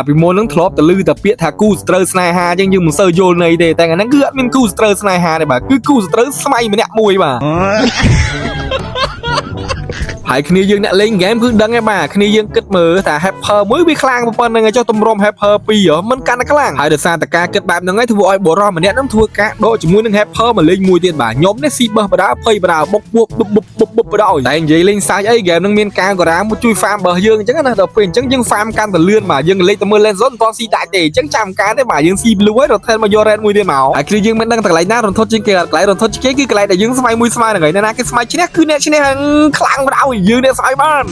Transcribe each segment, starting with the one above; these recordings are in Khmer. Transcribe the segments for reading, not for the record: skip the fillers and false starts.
ពីមុននឹងធ្លាប់តែឮតែពាក្យថាគូសត្រូវស្នេហាអញ្ចឹងយើងមិនសូវយល់ន័យទេតែអាហ្នឹងគឺអត់មានគូសត្រូវស្នេហាទេបាទគឺគូសត្រូវស្មៃម្នាក់មួយបាទហើយគ្នាយើងអ្នកលេងហ្គេមគឺដឹងឯបាទគ្នាយើងគិតមើលថា Hyper មួយវាខ្លាំងប៉ុណ្ណឹងឯងចុះទម្រាំ Hyper 2មិនកាន់តែខ្លាំងហើយដោយសារតែការគិតបែបហ្នឹងឯងធ្វើឲ្យបរិសម្នាក់ហ្នឹងធ្វើការដកជាមួយនឹង Hyper មកលេងមួយទៀតបាទខ្ញុំនេះស៊ីបឹសបដាភ័យបដាបុកពួបបុកបដាតែនិយាយលេងសាច់អីហ្គេមហ្នឹងមានការការាមួយជួយ farm បើយើងអញ្ចឹងណាដល់ពេលអញ្ចឹងយើង farm កាន់តែលឿនបាទយើងលេងតែមើល lane zone មិនទាន់ស៊ីដាច់ទេអញ្ចឹងចាំការទេបាទយើងស៊ី blue ហើយរត់ថែមមកយក red មួយទៀតមកហើយគ្នាយើងមិនដឹងតែកន្លែងណារន្ធត់ជាងគេកន្លែងរន្ធត់ជាងគេគឺកន្លែងដែលយើងស្មៃមួយស្មៃហ្នឹងហើយណាគេស្មៃឈ្នះគឺអ្នកឈ្នះខ្លាំងបដៅយើងអ្នកស្មៃបាន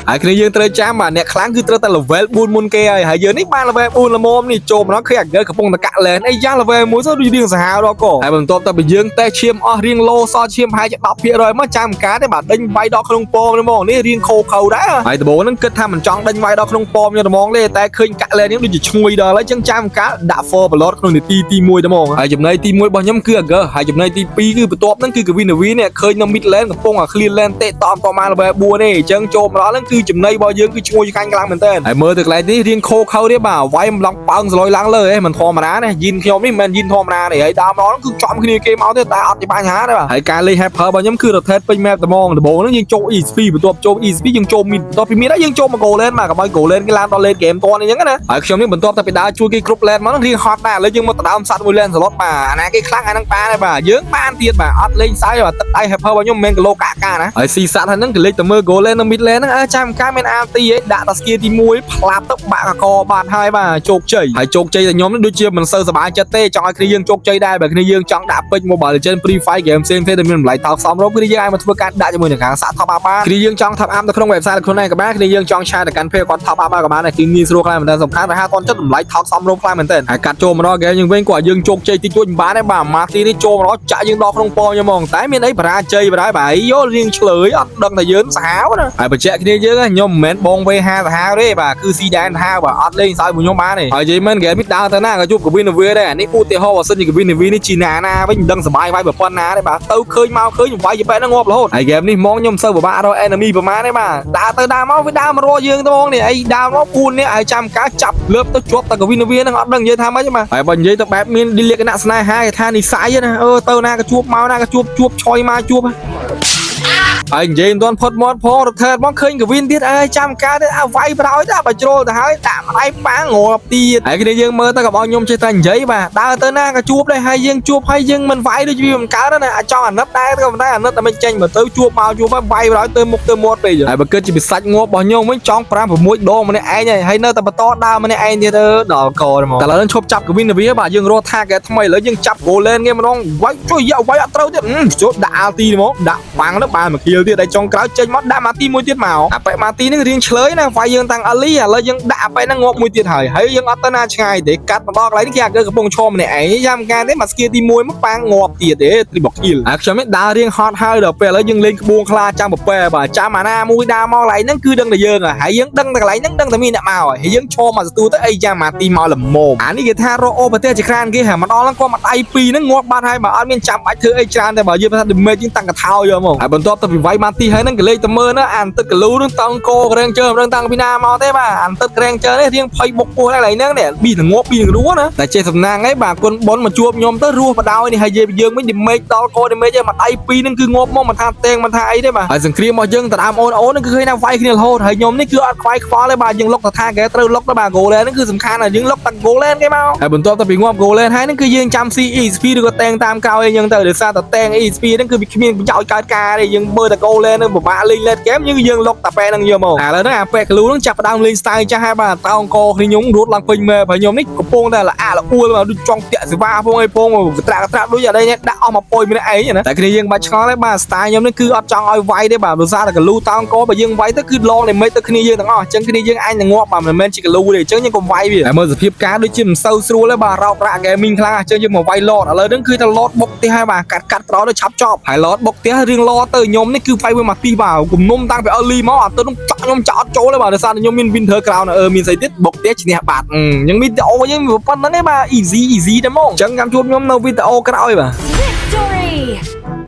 ហើយគ្នាយើងត្រូវចាំបាទអ្នកខ្លាំងគឺត្រូវតែ level 4 មុនគេហើយយើងនេះបាន level 4 ល្មមនេះចូលមកដល់ឃើញអា girl កំពុងតែកាក់ lane អីយ៉ាង level 1ទៅដូចរៀងសាហាវដល់កហើយបន្ទាប់តែបើយើងតេឈាមអស់រៀង low សល់ឈាមប្រហែលជា 10% មកចាំការទេបាទដេញវាយដល់ក្នុងពងហ្មងនេះរៀងខោដែរហើយដំបូងហ្នឹងគិតថាមិនចង់ដេញវាយដល់ក្នុងពងខ្ញុំហ្មងទេតែឃើញកាក់ lane នេះដូចជាឈ្ងុយដល់ហើយចឹងចាំការដាក់ for blood ក្នុងនាទីទី1ទៅហ្មងហើយចំណុចទី1របស់ខ្ញុំគឺ girl ហើយចំណុចទី2គឺបន្ទាប់ហ្នឹងគឺ Kevin Navi នេះឃើញនៅ mid lane កំពុងតែ clear lane តេតមក level 4ទេអញ្ចឹងចូលមកដល់ហ្នឹងគឺចំណុចរបស់យើងឈ្ងុយខាញ់ខ្លាំងមែនតើហើយមើលទៅកន្លែងនេះរៀងខោទេបាទវាយម្លងប៉ោងសលុយឡើងលើហ៎មិនធម្មតាណាយីនខ្ញុំនេះមិនមែនយីនធម្មតាទេហើយដើមមកគឺចំគ្នាគេមកទេតែអត់ជាបញ្ហាទេបាទហើយការលេង Hyper របស់ខ្ញុំគឺ rotate ពេញ map ត្មងដំបូងហ្នឹងយើងចូល ESP បន្ទាប់ចូល ESP យើងចូល mid បន្ទាប់ពី mid ហើយយើងចូលមក goal lane បាទកុំឲ្យ goal lane គេឡើងដល់ late game តអញ្ចឹងណាហើយខ្ញុំនេះបន្ទាប់តែពីដើរជួយគេគ្រប់ lane មកហ្នឹងរៀងហត់ដែរឥឡូវយើងមកដើមសัตว์មួយ lane សឡុតបាទអាណាគេខ្លាំងអាហ្នឹងបានហើយបាទយើងបានទៀតបាទអត់លេងសើចបាទទឹកដៃ Hyper របស់ខ្ញុំមិនមែនគីឡូកាណាហើយស៊ីសัตว์ហ្នឹងគេលេងតែមើល goal lane នៅ mid lane ហ្នឹងចាំការមាន RT ឯងដាក់តា skill ទី1ផ្លាប់ទៅបាក់កកបាត់ហើយបាទជោគជ័យហើយជោគជ័យតែខ្ញុំដូចជាមិនសូវសប្បាយចិត្តទេចង់ឲ្យគ្នាយើងជោគជ័យដែរបើគ្នាយើងចង់ដាក់ពេជ្រ Mobile Legends Free Fire game ផ្សេងៗដែលមានតម្លៃថោកសមរម្យគ្នាយើងអាចមកធ្វើការដាក់ជាមួយនឹងខាងសាក់ top up បានគ្នាយើងចង់ top up នៅក្នុង website ខ្លួនឯងក៏បានគ្នាយើងចង់ share ទៅកាន់ page គាត់ top up ក៏បានដែរគឺងាយស្រួលខ្លាំងមែនតើសំខាន់តែ5000ចិត្តតម្លៃថោកសមរម្យខ្លាំងមែនតើហើយកាត់ចូលមកដល់ game យើងវិញគាត់យើងជោគជ័យតិចតួចមិនបានទេបាទម៉ាទីនេះចូលមកដល់ចាក់យើងដល់ក្នុងពងហ្មងតែមានអីបរាជ័យបណ្ដោយបាទយករៀងឆ្លើយអត់ដឹងថាយើងសាហាវណាហើយបញ្ជាក់គ្នាយើងខ្ញុំមិនមែនបង V5 សាហាវទេបាទគឺស៊ីដែនសាហាវបាទអត់លេងសើចមួយខ្ញុំបានទេហើយនិយាយមែនហ្គេមនេះដើរទៅណាក៏ជួប Kevin Navi ដែរអានេះឧទាហរណ៍បើសិនជា Kevin Navi នេះជីណាវិញមិនដឹងសុបាយវាយប៉ុណ្ណាទេបាទទៅឃើញមកឃើញវាយជាបែបហ្នឹងងាប់រហូតហើយហ្គេមនេះហ្មងខ្ញុំសូវពិបាករក enemy ប្រហែលទេបាទដើរទៅដើរមកវាដើរមករកយើងទៅហ្មងនេះអីដើរមក4នាក់ហើយចាំការចាប់លើបទៅជាប់តែ Kevin Navi ហ្នឹងអត់ដឹងនិយាយថាម៉េចបាទហើយបើនិយាយទៅបែបមានលក្ខណៈស្នេហាគេថានិស័យណាទៅណាក៏ជួបមកណាក៏ជួបឆយមកជួបហើយនិយាយមិនទាន់ផុតមាត់ផងរត់ថើមកឃើញ Kevin ទៀតអើយចាំការទៅអាវាយប្រហើយតែបើជ្រុលទៅហើយដាក់ម្ដាយប៉ាងាប់ទៀតហើយគ្នាយើងមើលទៅក៏បងខ្ញុំចេះតែនិយាយបាទដើរទៅណាក៏ជួបដែរហើយយើងជួបហើយយើងមិនវាយដូចវាមិនកើតណាអាចចង់អាណិតដែរក៏មិនដែរអាណិតតែមិនចេញមកទៅជួបមកជួបហើយវាយប្រហើយទៅមុខទៅមាត់ពេកហើយបើគិតជាពិសាច់ងាប់របស់ខ្ញុំវិញចង់5 6ដងម្នាក់ឯងហើយនៅតែបន្តដើរម្នាក់ឯងទៀតដល់កហ្មងតែឥឡូវឈប់ចាប់ Kevin Navi បាទយើងរកថាគេថ្មីឥឡូវយើងចាប់ goal lane គេម្ដងវាយជួយយកវាយអត់ត្រូវទៀតចូលដាក់ RT ហ្មងដាក់ប៉ាំងទៅបានមួយគីលទៀតហើយចុងក្រោយចេញមកដាក់ Marty មួយទៀតមកអាប៉ែ Marty ហ្នឹងរៀងឆ្លើយណាវាយយើងតាំង Ali ឥឡូវយើងដាក់អាប៉ែហ្នឹងងាប់មួយទៀតហើយយើងអត់ទៅណាឆ្ងាយទេកាត់មកដល់កន្លែងនេះគេអាកំពុងឈរម្នាក់ឯងយ៉ាំការទេមក skill ទី1មកប៉ាំងងាប់ទៀតទេ triple kill ហើយខ្ញុំនេះដើររៀងហត់ហើយដល់ពេលឥឡូវយើងលេងក្បួនខ្លាចាំប្រប៉ែបាទចាំអាណាមួយដើរមកកន្លែងហ្នឹងគឺដឹងតែយើងហើយយើងដឹងតែកន្លែងហ្នឹងដឹងតែមានអ្នកមកហើយយើងឈរមកសទូទៅអីយ៉ា Marty មកល្មមអានេះគេថារកអូប្រទេសជាក្រានគេហើយមកដល់ហ្នឹងគាត់មកដៃ2ហ្នឹងងាប់បាត់ហើយបើអត់មានចាំបាច់ធ្វើអីច្រើនតែបើយើងថា damage យើងតាំងកថាយកមកហើយបន្ទាប់ទៅពីវាយ Marty ហើយហ្នឹងគេលេងតែមើលណាអានទឹកកលូនឹងតង់កោក្រែងជើមិនដឹងតាំងពីណាមកទេបាទអានទឹកក្រែងជើនេះរៀងភ័យបុកពោះហ្នឹងនេះប៊ីនឹងងាប់ប៊ីនឹងរស់ណាតែចេះសំណាងឯងបាទគុណប៉ុនមកជួបខ្ញុំទៅរស់បដ ாய் នេះហើយយើងវិញ damage ដល់កោ damage ឯងមកដៃ2ហ្នឹងគឺងាប់មកមិនថាតេងមិនថាអីទេបាទហើយសង្គ្រាមរបស់យើងតាដើមអូនហ្នឹងគឺឃើញថាវាយគ្នារហូតហើយខ្ញុំនេះគឺអត់ខ្វាយខ្វល់ទេបាទយើងលុកថាគេត្រូវលុកទៅបាទ goal lane ហ្នឹងគឺសំខាន់ណាស់យើងលុកតា goal lane គេមកហើយបន្ទាប់ទៅពីងាប់ goal lane ហើយហ្នឹងគឺយើងចាំ CESP ឬក៏តេងតាមក្រោយអីចឹងទៅដោយសារតែតេង ESP ហ្នឹងគឺវាគ្មានប្រយោជន៍កើតការទេយើងមើលតែ goal lane ហ្នឹងពិបាកលេង late game យើងលុកតាប៉ែហ្នឹងយកមកឥឡូវហ្នឹងអាប៉ែក្លូហ្នឹងចាប់ផ្ដើមលេង style ចាស់ហើយបាទតោអង្គគ្នាខ្ញុំរត់ឡើងពេញមែហើយខ្ញុំនេះកំពុងតែល្អអួលមកដូចចង់តាក់សេវាផងអីផងកត្រាដូចអីនេះដាក់អស់មកពុយម្នាក់ឯងណាតែគ្នាយើងបាច់ឆ្ងល់ទេបាទ style ខ្ញុំនេះគឺអត់ចង់ឲ្យវាយទេបាទដោយសារតែក្លូតោអង្គបើយើងវាយទៅគឺឡង damage ទៅគ្នាយើងទាំងអស់អញ្ចឹងគ្នាយើងអាចនឹងងាប់បាទមិនមែនជាក្លូទេអញ្ចឹងយើងកុំវាយវាតែមើលសភាពការដូចជាមិនសូវស្រួលទេបាទរោបប្រាក់ gaming ខ្លាំងអញ្ចឹងយើងមកវាយ lot ឥឡូវហ្នឹងគឺតែ lot បុកទេហើយបាទកាត់ក្រោយទៅឆាប់ចប់ហើយ lot បុកទេរៀង lot ទៅខ្ញុំនេះគឺវាយវាមកទីបាទគំនុំតាំងពី early មកអត់ទៅខ្ញុំចោតចូលទេបាទដោយសារតែខ្ញុំមាន winter crown មានស្អីទៀតបុកទេឈ្នះបាត់អញ្ចឹងវីដេអូយើងប៉ុណ្្នឹងឯងបាទ easy តែហ្មងអញ្ចឹងចាំជួបខ្ញុំនៅវីដេអូក្រោយបាទ Victory